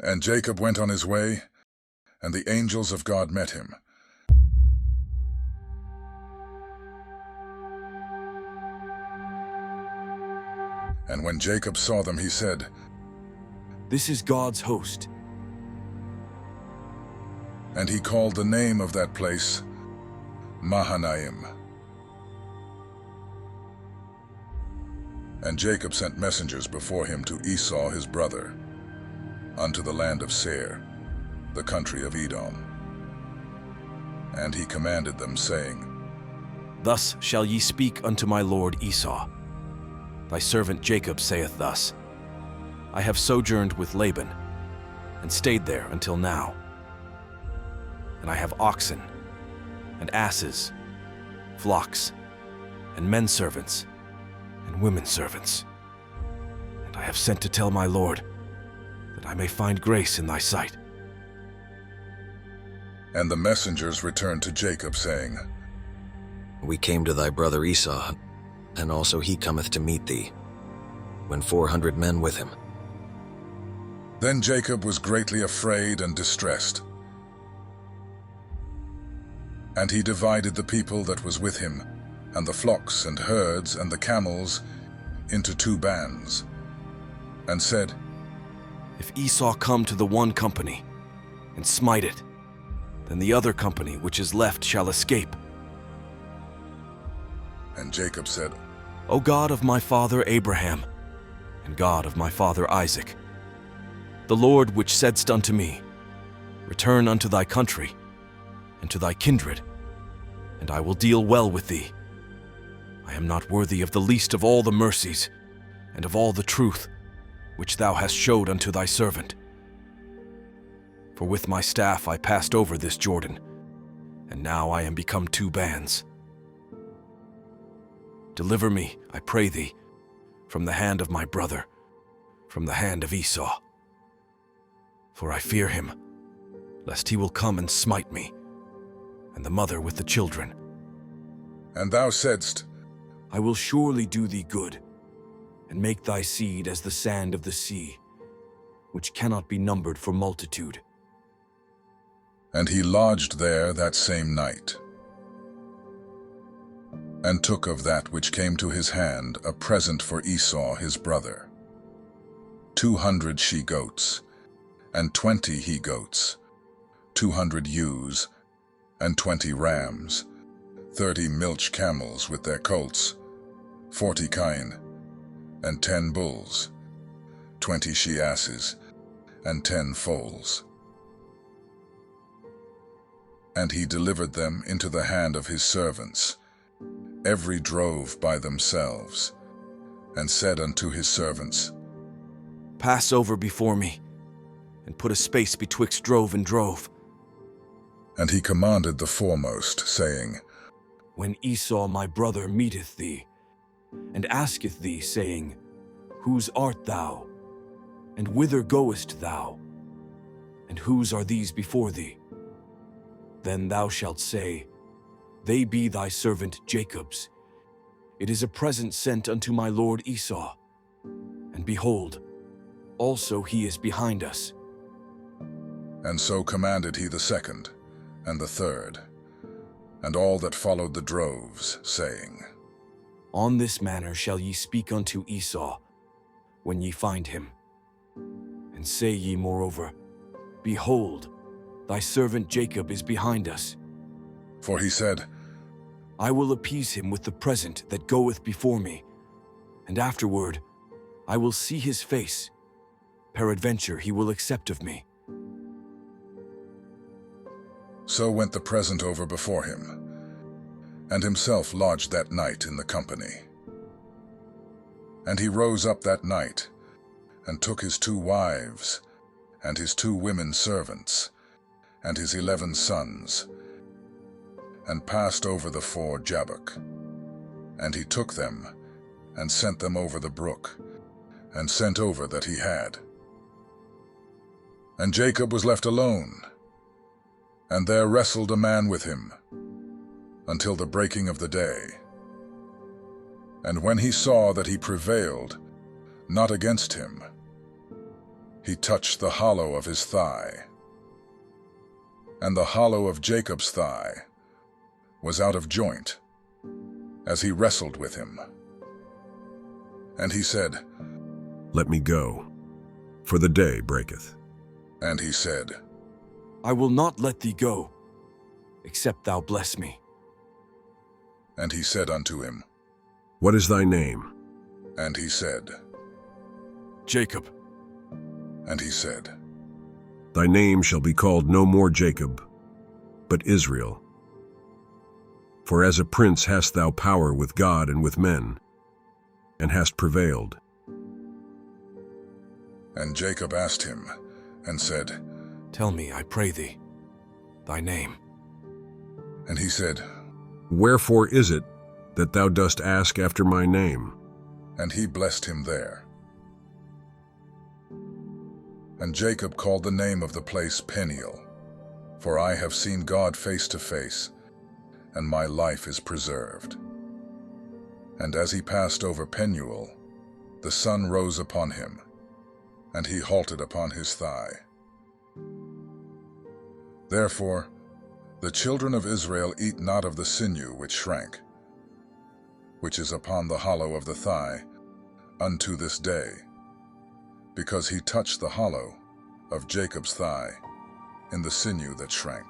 And Jacob went on his way, and the angels of God met him. And when Jacob saw them, he said, "This is God's host." And he called the name of that place Mahanaim. And Jacob sent messengers before him to Esau his brother, unto the land of Seir, the country of Edom. And he commanded them, saying, "Thus shall ye speak unto my lord Esau. Thy servant Jacob saith thus, I have sojourned with Laban, and stayed there until now. And I have oxen, and asses, flocks, and men servants, and women servants. And I have sent to tell my lord, that I may find grace in thy sight." And the messengers returned to Jacob, saying, We came to thy brother Esau, and also he cometh to meet thee, when 400 men with him. Then Jacob was greatly afraid and distressed. And he divided the people that was with him, and the flocks and herds and the camels, into 2 bands, and said, If Esau come to the one company, and smite it, then the other company which is left shall escape. And Jacob said, O God of my father Abraham, and God of my father Isaac, the Lord which saidst unto me, Return unto thy country, and to thy kindred, and I will deal well with thee. I am not worthy of the least of all the mercies, and of all the truth, which thou hast showed unto thy servant. For with my staff I passed over this Jordan, and now I am become 2 bands. Deliver me, I pray thee, from the hand of my brother, from the hand of Esau. For I fear him, lest he will come and smite me, and the mother with the children. And thou saidst, I will surely do thee good, and make thy seed as the sand of the sea, which cannot be numbered for multitude. And he lodged there that same night, and took of that which came to his hand a present for Esau his brother, 200 she-goats, and 20 he-goats, 200 ewes, and 20 rams, 30 milch camels with their colts, 40 kine, and 10 bulls, 20 she-asses, and 10 foals. And he delivered them into the hand of his servants, every drove by themselves, and said unto his servants, Pass over before me, and put a space betwixt drove and drove. And he commanded the foremost, saying, When Esau my brother meeteth thee, and asketh thee, saying, Whose art thou? And whither goest thou? And whose are these before thee? Then thou shalt say, They be thy servant Jacob's. It is a present sent unto my lord Esau. And behold, also he is behind us. And so commanded he the second, and the third, and all that followed the droves, saying, On this manner shall ye speak unto Esau, when ye find him. And say ye moreover, Behold, thy servant Jacob is behind us. For he said, I will appease him with the present that goeth before me, and afterward I will see his face. Peradventure he will accept of me. So went the present over before him, and himself lodged that night in the company. And he rose up that night, and took his 2 wives, and his 2 women servants, and his 11 sons, and passed over the ford Jabbok. And he took them, and sent them over the brook, and sent over that he had. And Jacob was left alone, and there wrestled a man with him, until the breaking of the day. And when he saw that he prevailed not against him, he touched the hollow of his thigh. And the hollow of Jacob's thigh was out of joint, as he wrestled with him. And he said, Let me go, for the day breaketh. And he said, I will not let thee go, except thou bless me. And he said unto him, What is thy name? And he said, Jacob. And he said, Thy name shall be called no more Jacob, but Israel. For as a prince hast thou power with God and with men, and hast prevailed. And Jacob asked him, and said, Tell me, I pray thee, thy name. And he said, Wherefore is it that thou dost ask after my name? And he blessed him there. And Jacob called the name of the place Peniel, for I have seen God face to face, and my life is preserved. And as he passed over Penuel, the sun rose upon him, and he halted upon his thigh. Therefore, the children of Israel eat not of the sinew which shrank, which is upon the hollow of the thigh, unto this day, because he touched the hollow of Jacob's thigh in the sinew that shrank.